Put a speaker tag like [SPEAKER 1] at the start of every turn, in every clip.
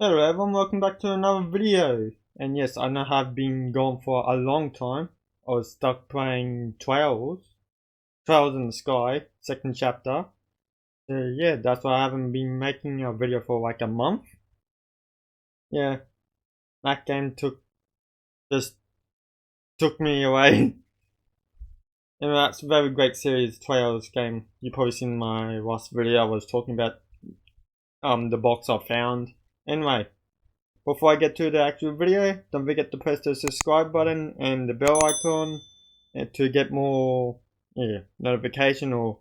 [SPEAKER 1] Hello everyone, welcome back to another video. And yes, I know I've been gone for a long time. I was stuck playing Trails in the Sky, second chapter. So yeah, that's why I haven't been making a video for like a month. Yeah, that game just took me away. And that's a very great series, Trails game. You probably seen my last video I was talking about the box I found. Anyway, before I get to the actual video, don't forget to press the subscribe button and the bell icon to get more notification or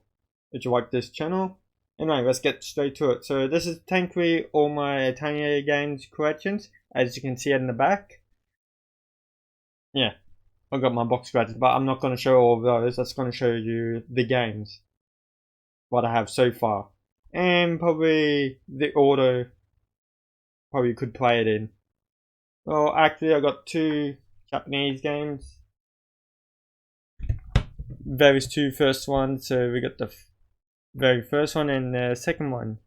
[SPEAKER 1] if you like this channel. Anyway, let's get straight to it. So this is technically all my Atelier Games collections, as you can see in the back. Yeah, I've got my box scratches, but I'm not going to show all of those. I'm just going to show you the games, what I have so far. And probably the order probably could play it in. Well, actually, I got two Japanese games. Various two first ones. So we got the very first one and the second one.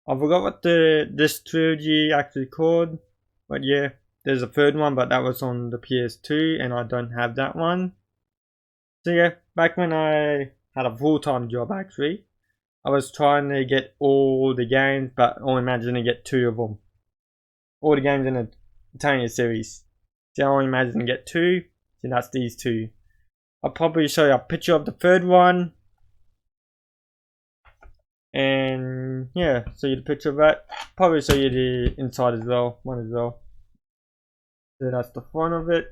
[SPEAKER 1] I forgot what this trilogy actually called, but yeah, there's a third one, but that was on the PS2, and I don't have that one. So yeah, back when I had a full-time job, actually, I was trying to get all the games, but only managed to get two of them. All the games in the Atelier series. So I only managed to get two, so that's these two. I'll probably show you a picture of the third one. And yeah, show you the picture of that. Probably show you the inside as well, one as well. So that's the front of it.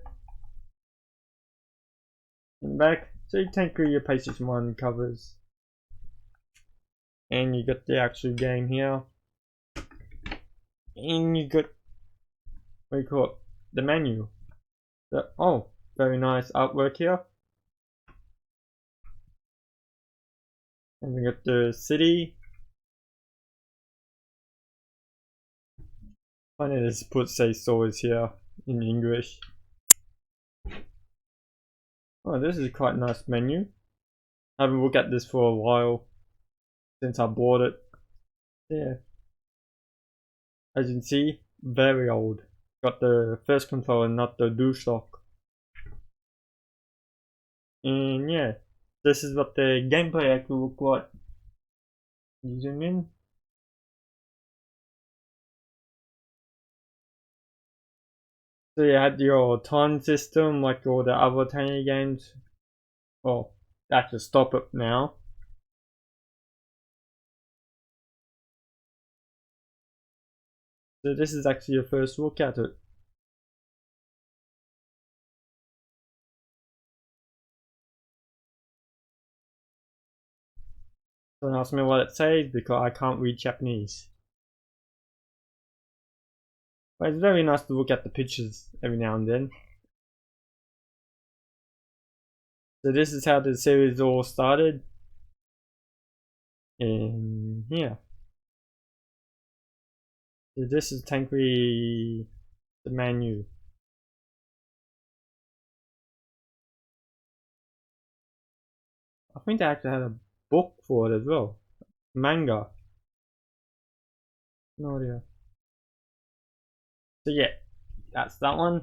[SPEAKER 1] And back. So you take your PlayStation 1 covers. And you got the actual game here. And you got, what do you call it? The menu. Oh, very nice artwork here. And we got the city. I need to put say stores here in English. Oh, this is quite a nice menu. I haven't looked at this for a while since I bought it. Yeah. As you can see, very old. Got the first controller, not the DualShock. And yeah, this is what the gameplay actually look like. Zoom in. So you had your time system like all the other Atelier games. Well, I have to stop it now. So this is actually your first look at it. Don't ask me what it says because I can't read Japanese. But it's very nice to look at the pictures every now and then. So this is how the series all started. And yeah. So this is technically the menu. I think they actually had a book for it as well. Manga. No idea. So yeah, that's that one.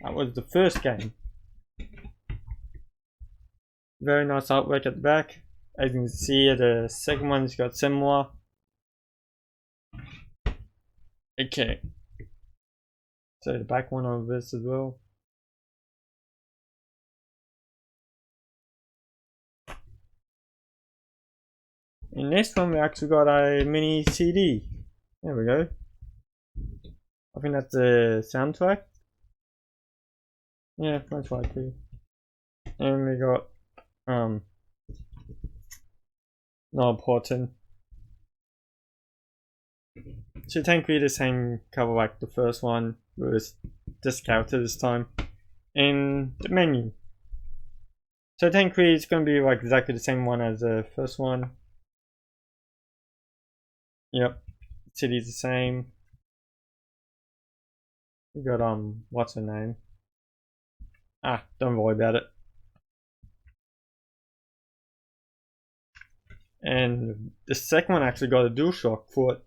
[SPEAKER 1] That was the first game. Very nice artwork at the back. As you can see, the second one's got similar. Okay. So the back one of this as well. In this one we actually got a mini CD. There we go. I think that's the soundtrack. Yeah, that's right too. And we got not important. So technically the same cover like the first one with this character this time. And the menu. So technically it's gonna be like exactly the same one as the first one. Yep. City's the same. We got what's her name? Don't worry about it. And the second one actually got a DualShock for it.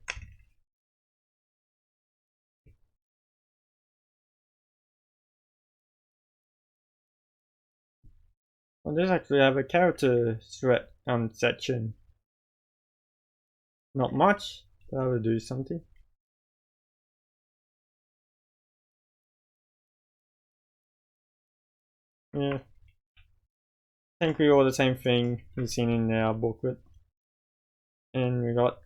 [SPEAKER 1] Well, this actually have a character threat section. Not much, but I will do something. Yeah. I think we all the same thing we've seen in our booklet. And we got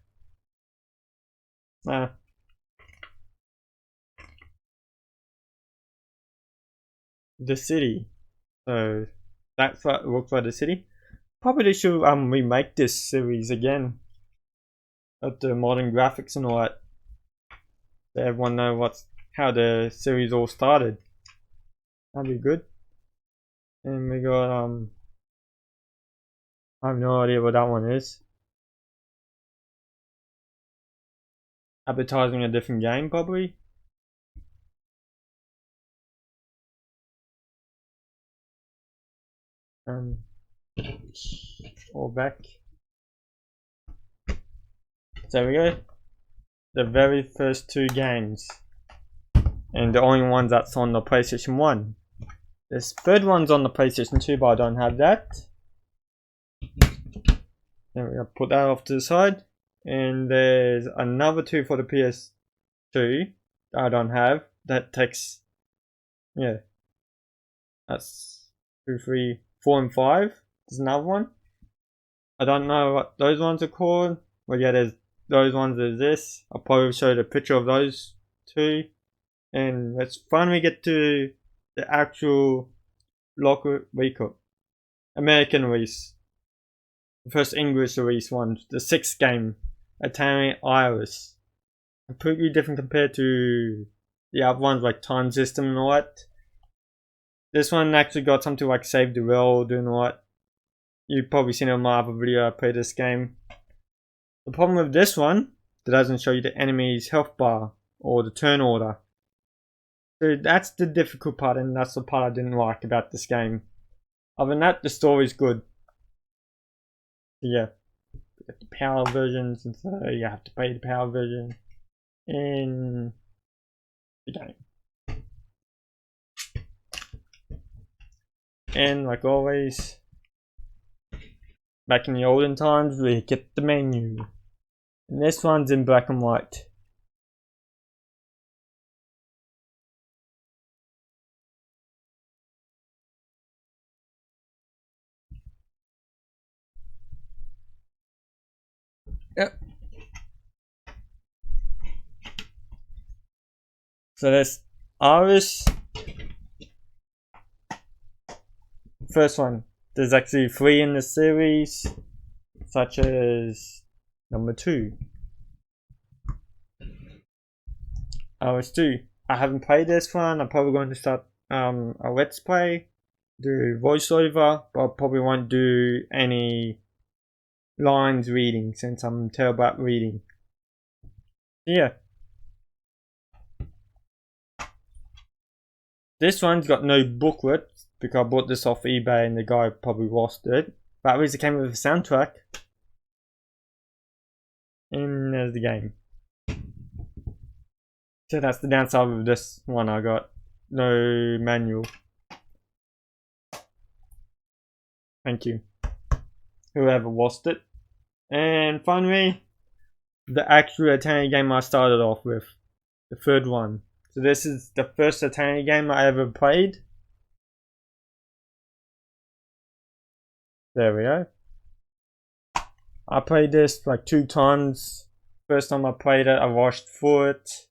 [SPEAKER 1] the city. So that's what it looks like, the city. Probably should remake this series again. With the modern graphics and all that. So everyone know how the series all started. That'd be good. And we got I have no idea what that one is. Advertising a different game, probably. All back. So there we go. The very first two games. And the only ones that's on the PlayStation 1. This third one's on the PlayStation 2, but I don't have that. There we go, put that off to the side. And there's another two for the PS2 that I don't have. That takes, yeah, that's 2, 3, 4 and 5. There's another one. I don't know what those ones are called. Well, yeah, there's those ones. There's this. I'll probably show the picture of those two. And let's finally get to the actual local American release. The first English release one, the 6th game, Atelier Iris. Completely different compared to the other ones like Time System and all that. This one actually got something like Save the World and all that. You've probably seen it on my other video I played this game. The problem with this one, it doesn't show you the enemy's health bar or the turn order. So that's the difficult part, and that's the part I didn't like about this game. Other than that, the story's good. Yeah, you got the power versions, and so you have to pay the power version in the game. And like always, back in the olden times, we get the menu. And this one's in black and white. Yep. So there's Iris. First one. There's actually 3 in the series, such as number 2. Iris 2. I haven't played this one. I'm probably going to start a let's play, do voiceover, but I probably won't do any lines reading since I'm terrible at reading. Yeah. This one's got no booklet because I bought this off eBay and the guy probably lost it. But at least it came with a soundtrack. And there's the game. So that's the downside of this one I got. No manual. Thank you. Whoever lost it. And finally, the actual Atelier game I started off with. The third one. So this is the first Atelier game I ever played. There we go. I played this like 2 times. First time I played it, I rushed through it.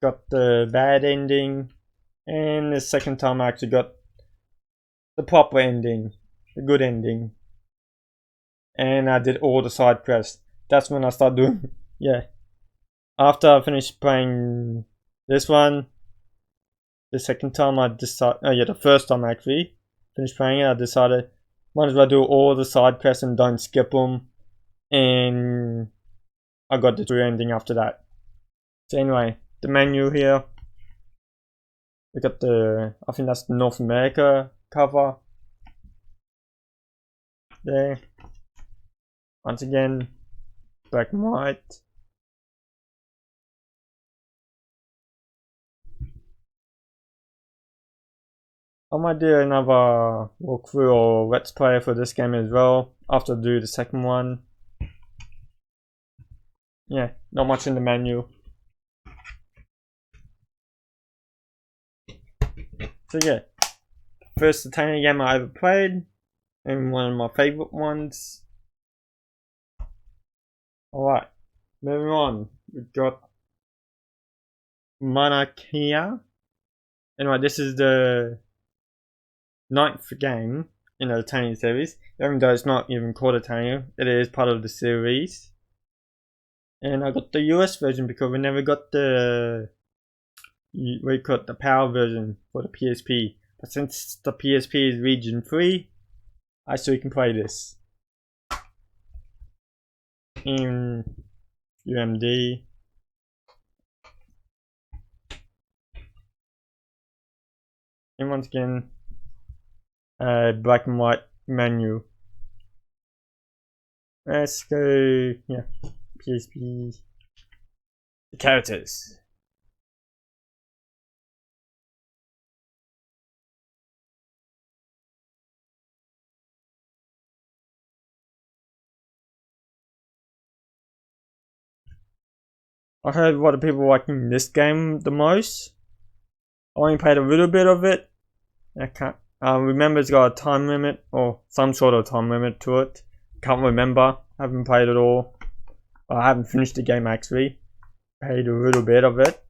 [SPEAKER 1] Got the bad ending. And the second time I actually got the proper ending. The good ending. And I did all the side quests. That's when I started doing, yeah. After I finished playing this one, the second time I decided, the first time actually, finished playing it, I decided, might as well do all the side quests and don't skip them. And I got the true ending after that. So anyway, the menu here. We got the, I think that's the North America cover. There. Once again, black and white. I might do another walkthrough or let's play for this game as well after I do the second one. Yeah, not much in the menu. So yeah, first Atelier game I ever played, and one of my favorite ones. Alright, moving on. We've got Monarchia. Anyway, this is the 9th game in the Atelier series, even though it's not even called Atelier, it is part of the series. And I got the US version because we never got the power version for the PSP. But since the PSP is region 3, I still can play this. In UMD. And once again, black and white menu. Let's go, yeah, PSP. The characters. I heard a lot of people liking this game the most. I only played a little bit of it. I can't remember it's got a time limit or some sort of time limit to it. Can't remember. Haven't played it all. I haven't finished the game actually. Played a little bit of it.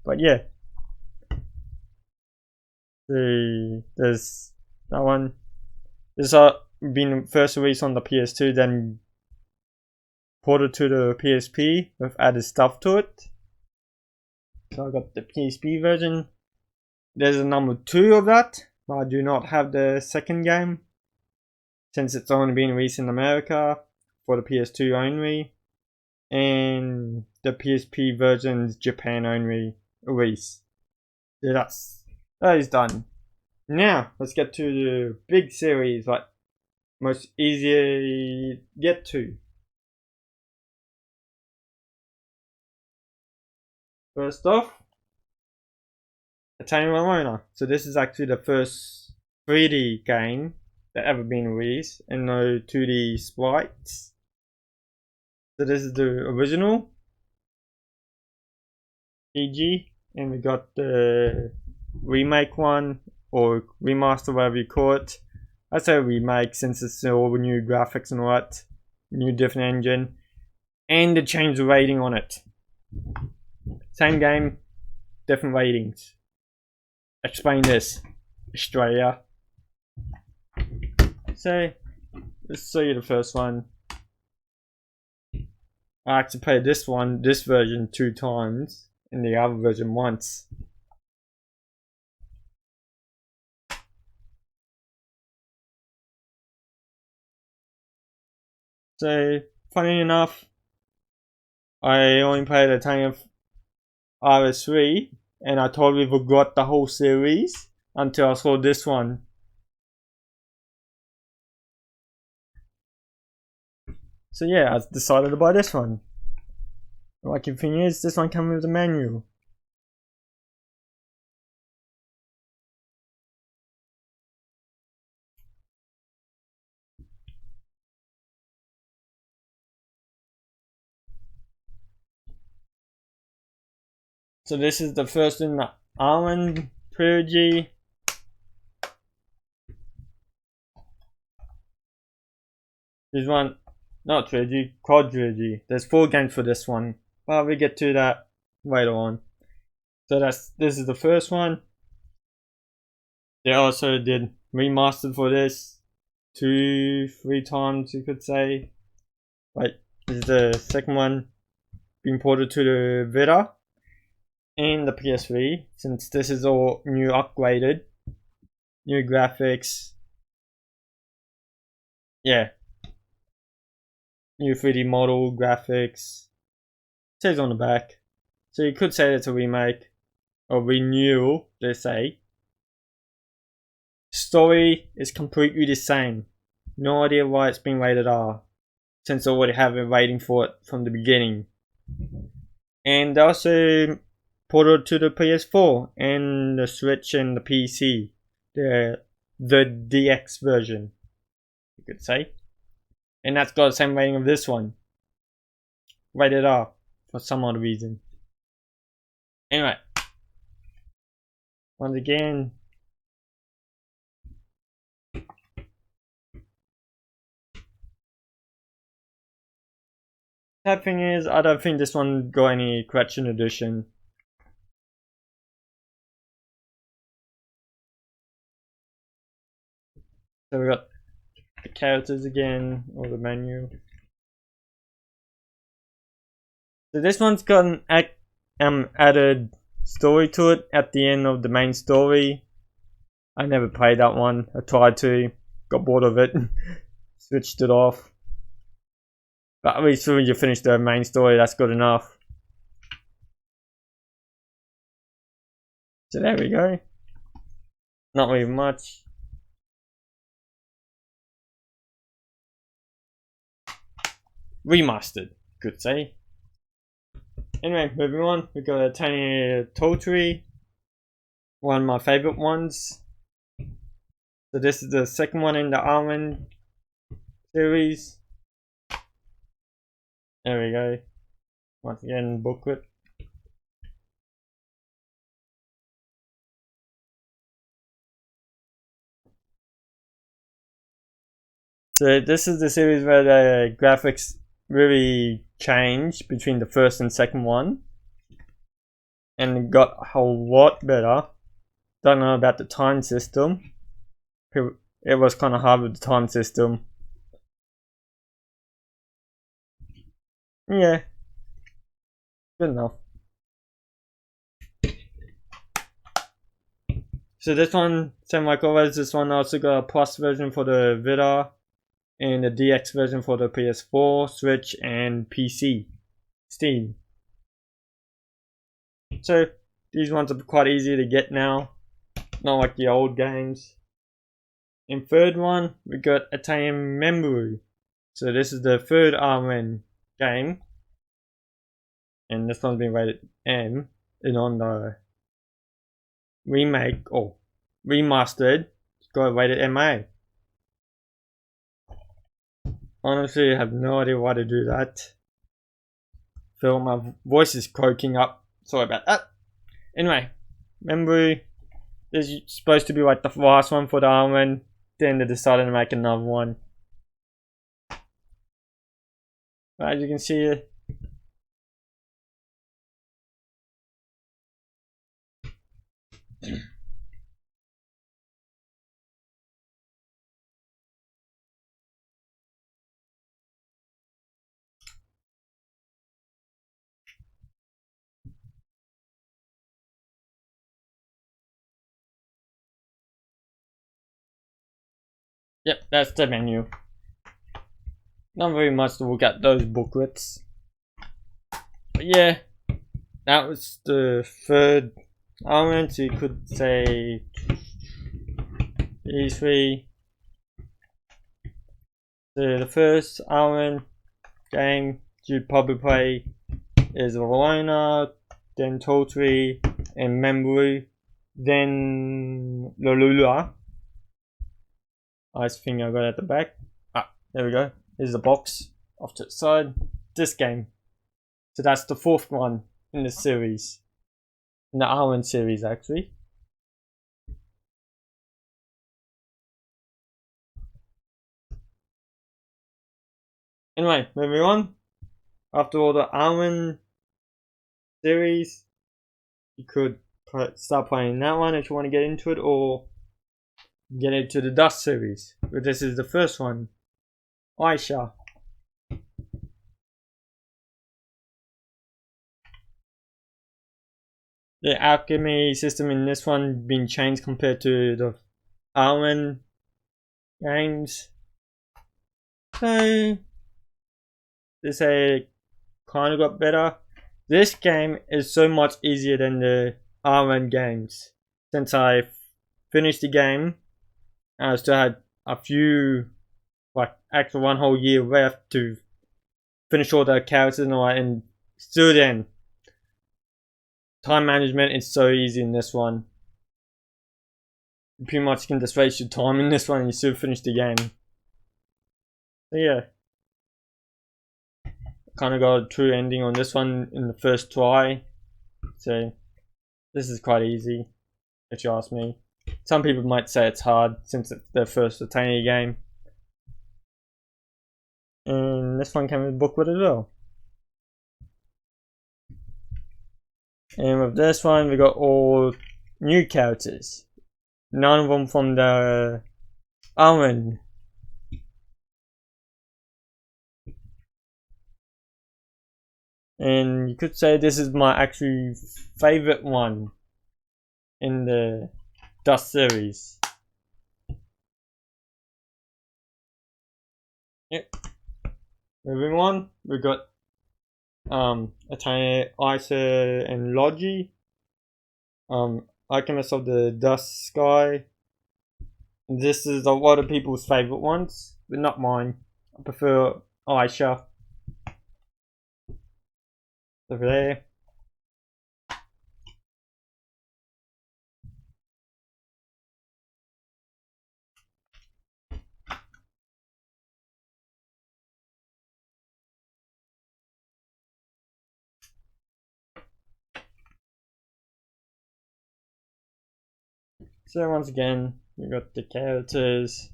[SPEAKER 1] But yeah. There's that one. This been first released on the PS2, then ported to the PSP with added stuff to it. So I got the PSP version. There's a number 2 of that, but I do not have the second game since it's only been released in America for the PS2 only, and the PSP version is Japan only release. So that is done. Now let's get to the big series, like most easy get to. First off, Atelier Games. So this is actually the first 3D game that ever been released, and no 2D sprites. So this is the original EG, and we got the remake one, or remaster, whatever you call it. I say remake since it's all new graphics and all that, new different engine, and they changed the rating on it. Same game, different ratings. Explain this, Australia. So let's show you the first one. I actually played this version 2 times, and the other version once. So funny enough, I only played a ton of RS3, and I totally forgot the whole series until I saw this one. So yeah, I decided to buy this one. The lucky thing is, this one comes with a menu. So this is the first in the Island trilogy. There's one, not trilogy, quadrilogy. There's 4 games for this one, but we get to that later on. So this is the first one. They also did remastered for this 2-3 times, you could say. Like, this is the second one being ported to the Vita and the PS3, since this is all new, upgraded, new graphics. Yeah, new 3D model graphics. It says on the back, so you could say it's a remake or renewal. They say story is completely the same. No idea why it's been rated R, since I already have a rating for it from the beginning. And also ported to the PS4 and the Switch and the PC. the DX version, you could say. And that's got the same rating of this one. Rated R for some odd reason. Anyway, once again, sad thing is, I don't think this one got any correction edition. So we got the characters again, or the menu. So this one's got an added story to it at the end of the main story. I never played that one. I tried to, got bored of it, switched it off. But at least when you finish the main story, that's good enough. So there we go. Not really much. Remastered, could say. Anyway, moving on, we got Atelier Collection, one of my favorite ones. So this is the second one in the Almond series. There we go. Once again, booklet. So this is the series where the graphics really changed between the first and second one, and got a whole lot better. Don't know about the time system. It was kind of hard with the time system. Yeah, good enough. So this one, same like always, this one also got a plus version for the Vita and the DX version for the PS4, Switch, and PC, Steam. So these ones are quite easy to get now, not like the old games. And third one, we got Atelier Games I. So this is the third Arwen game, and this one's been rated M, and on the remake or remastered, it's got rated MA. Honestly, I have no idea why to do that. Feel my voice is croaking up. Sorry about that. Anyway, remember, this is supposed to be like the last one for the Arwen. Then they decided to make another one. As you can see, yep, that's the menu. Not very much to look at those booklets. But yeah, that was the third element. So you could say these three. So the first element game you'd probably play is Valona, then Totri, and Membru, then Lolula. I think I got at the back. Ah, there we go. Here's the box off to the side. This game. So that's the fourth one in the series. In the Arwen series, actually. Anyway, moving on. After all the Arwen series, you could start playing that one if you want to get into it, or get into the Dust series. But this is the first one. Aisha. The alchemy system in this one been changed compared to the Arwen games. So this kind of got better. This game is so much easier than the Arwen games. Since I finished the game, I still had a few, like actually one whole year left to finish all the characters and all that, and still then, time management is so easy in this one. You pretty much can just waste your time in this one and you still finish the game. So yeah, kind of got a true ending on this one in the first try. So this is quite easy, if you ask me. Some people might say it's hard since it's their first Atelier game. And this one came with a booklet as well. And with this one, we got all new characters. None of them from the Almond. And you could say this is my actually favorite one in the Dust series. Yep. Moving on, we got Atelier Isa and Logi. Alchemist of the Dust Sky. This is a lot of people's favorite ones, but not mine. I prefer Aisha. Over there. So once again, we got the characters.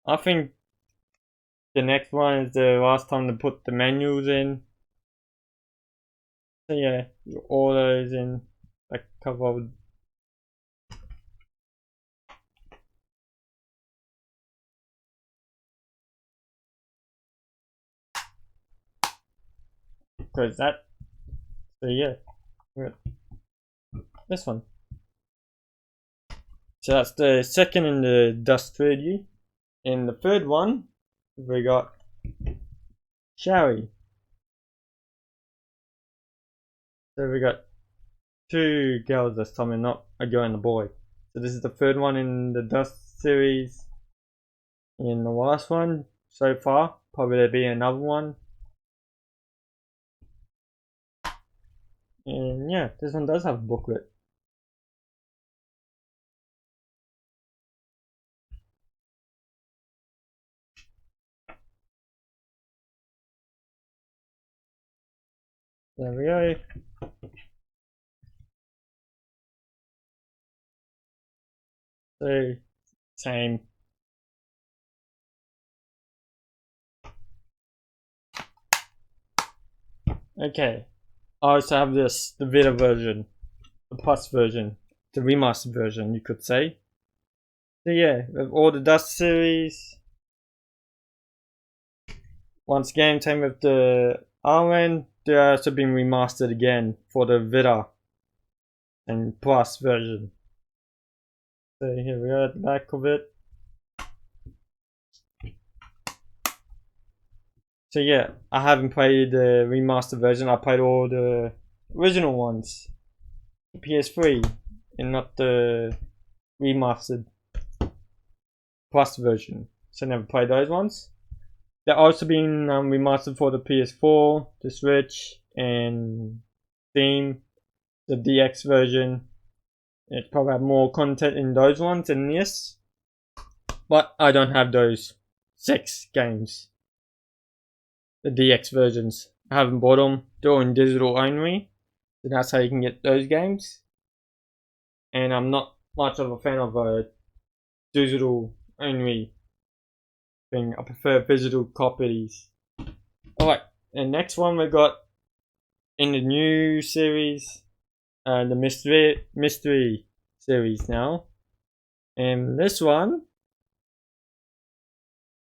[SPEAKER 1] I think the next one is the last time to put the manuals in. So yeah, all those in like cover. Because that. So yeah, we got this one. So that's the second in the Dust trilogy. In the third one, we got Sherry. So we got two girls this time and not a girl and a boy. So this is the third one in the Dust series. And the last one so far, probably there'll be another one. And yeah, this one does have a booklet. There we go. So, same. Okay. I also have this, the Vita version, the plus version, the remastered version, you could say. So yeah, with all the Dust series. Once again, same with the Arwen, they're also being remastered again for the Vita and plus version. So here we are at the back of it. So yeah, I haven't played the remastered version. I played all the original ones, PS3, and not the remastered plus version. So I never played those ones. They're also being remastered for the PS4, the Switch, and Steam, the DX version. It probably have more content in those ones than this, but I don't have those 6 games. The DX versions. I haven't bought them. They're all in digital only. So that's how you can get those games. And I'm not much of a fan of a digital only thing. I prefer physical copies. Alright, and next one we got in the new series, the mystery series now. And this one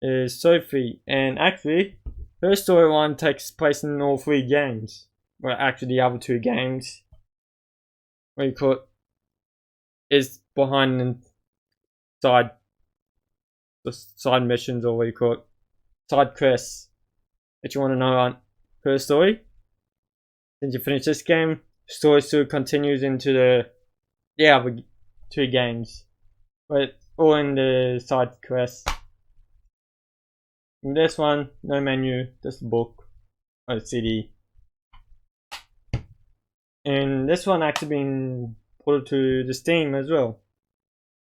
[SPEAKER 1] is Sophie, and actually her storyline takes place in all 3 games. Well, actually the other 2 games, what you call it, is behind the side missions, or what you call it, side quests. If you want to know on her story, since you finish this game, story still continues into the other 2 games, but all in the side quests. In this one, no menu, just a book or a CD. And this one actually been ported to the Steam as well.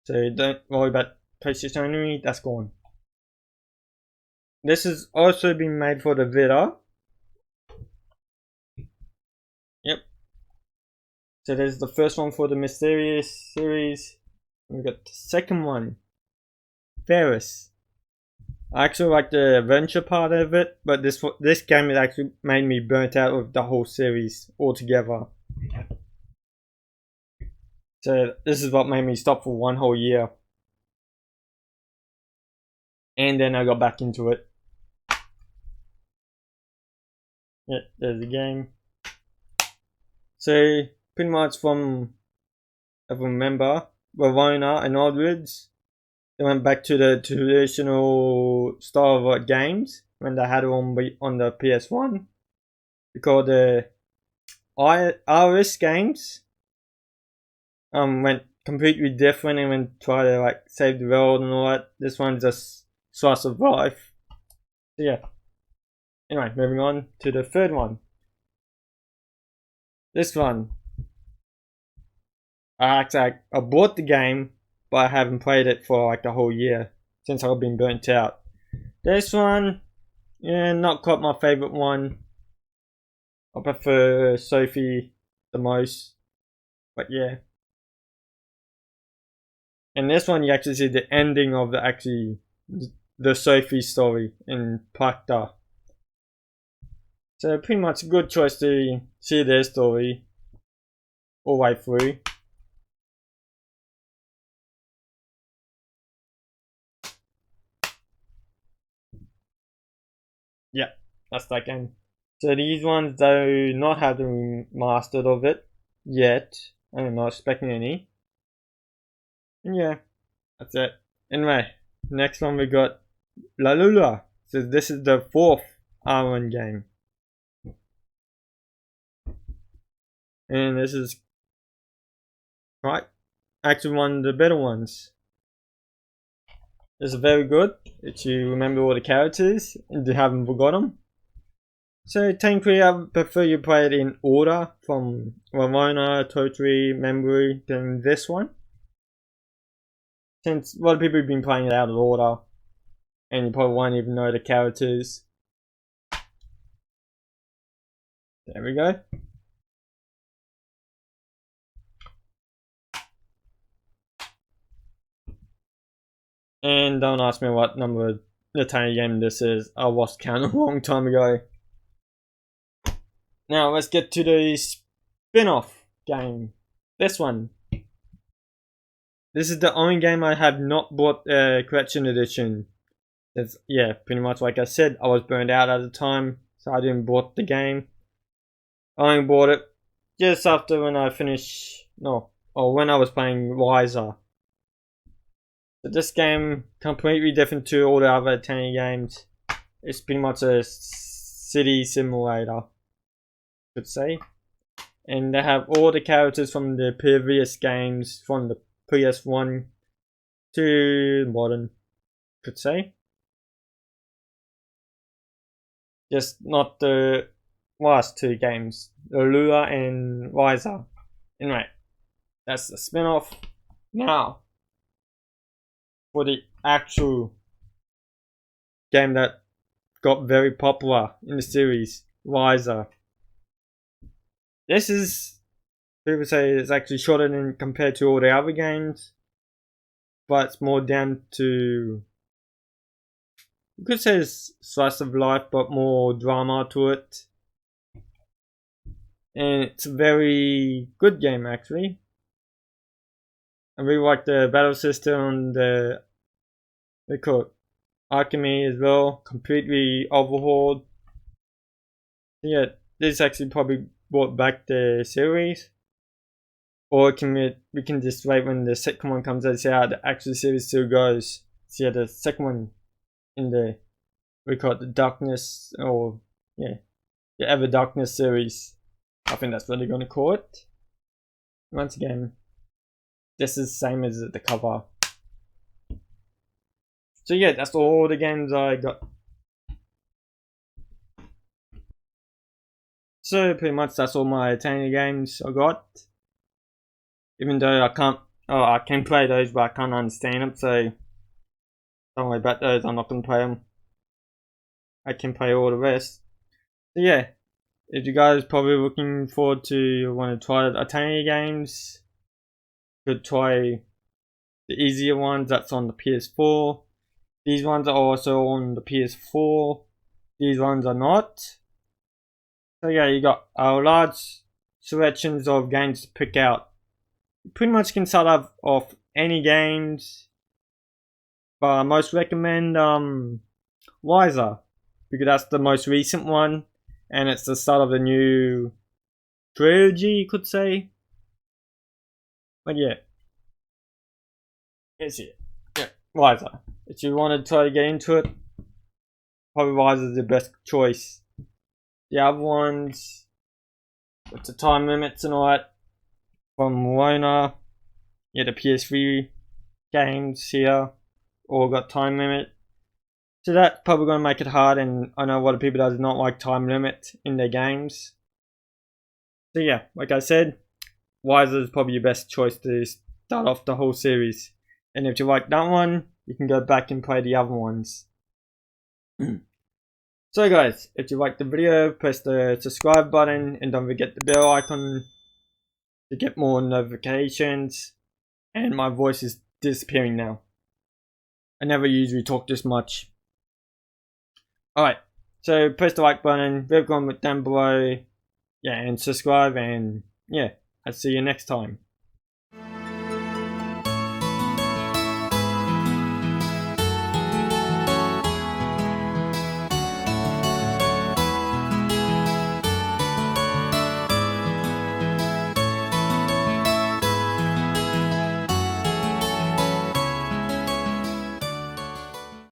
[SPEAKER 1] So don't worry about PlayStation only, that's gone. This has also been made for the Vita. Yep. So there's the first one for the Mysterious series. We got the second one, Ferris. I actually like the adventure part of it, but this game has actually made me burnt out of the whole series altogether. So this is what made me stop for one whole year. And then I got back into it. Yeah, there's the game. So pretty much from, if I remember, Verona and onwards, they went back to the traditional style of games when they had it on the PS1. Because the RS games went completely different and went try to like save the world and all that. This one's just slice of life. So yeah. Anyway, moving on to the third one. This one, I bought the game, but I haven't played it for like a whole year since I've been burnt out. This one, yeah, not quite my favorite one. I prefer Sophie the most, but yeah. And this one, you actually see the ending of the Sophie story in Prakta. So pretty much a good choice to see their story all the way through. Yeah, that's that game. So these ones do not have the remastered of it yet. I'm not expecting any. And yeah, that's it. Anyway, next one we got La Lula. So this is the fourth R1 game. And this is right, actually one of the better ones. It's very good if you remember all the characters and you haven't forgotten them. So technically I prefer you play it in order from Ramona, Totri, Memory than this one. Since a lot of people have been playing it out of order and you probably won't even know the characters. There we go. And don't ask me what number of Atelier game this is. I lost count a long time ago. Now let's get to the spin-off game. This one. This is the only game I have not bought a collection edition. It's, yeah, pretty much like I said, I was burned out at the time, so I didn't bought the game. I only bought it just after when I finished, when I was playing Wiser. But this game, completely different to all the other Atelier games. It's pretty much a city simulator, could say. And they have all the characters from the previous games, from the PS1 to modern, could say. Just not the last two games, Lula and Wiser. Anyway, that's the spin-off. Now, for the actual game that got very popular in the series, Wiser. This is, people say it's actually shorter than compared to all the other games, but it's more down to, you could say it's slice of life, but more drama to it. And it's a very good game actually. I really like the battle system, they call it alchemy as well, completely overhauled. Yeah, this actually probably brought back the series. Or we can just wait when the second one comes out to see how the actual series still goes. See how the second one in the, we call it the Darkness, or yeah, the Ever Darkness series. I think that's what they're gonna call it. Once again, this is the same as the cover. So yeah, that's all the games I got. So pretty much that's all my Atelier games I got. Even though I can play those, but I can't understand them, so don't worry about those. I'm not gonna play them. I can play all the rest. So yeah, if you guys probably looking forward to want to try Atelier games, could try the easier ones that's on the PS4. These ones are also on the PS4. These ones are not. So yeah, you got large selections of games to pick out. You pretty much can start off any games, but I most recommend Wiser, because that's the most recent one, and it's the start of the new trilogy, you could say. But yeah, it's it. Yeah, Wiser. If you want to try to get into it, probably Wiser is the best choice. The other ones, with the time limits and all that, from Rona, yeah, the PS3 games here, all got time limit. So that's probably going to make it hard, and I know a lot of people does not like time limit in their games. So yeah, like I said, Wiser is probably your best choice to start off the whole series. And if you like that one, you can go back and play the other ones. So guys, if you liked the video, press the subscribe button and don't forget the bell icon to get more notifications. And my voice is disappearing now. I never usually talk this much. Alright, so press the like button, leave a comment down below, yeah, and subscribe, and yeah, I'll see you next time.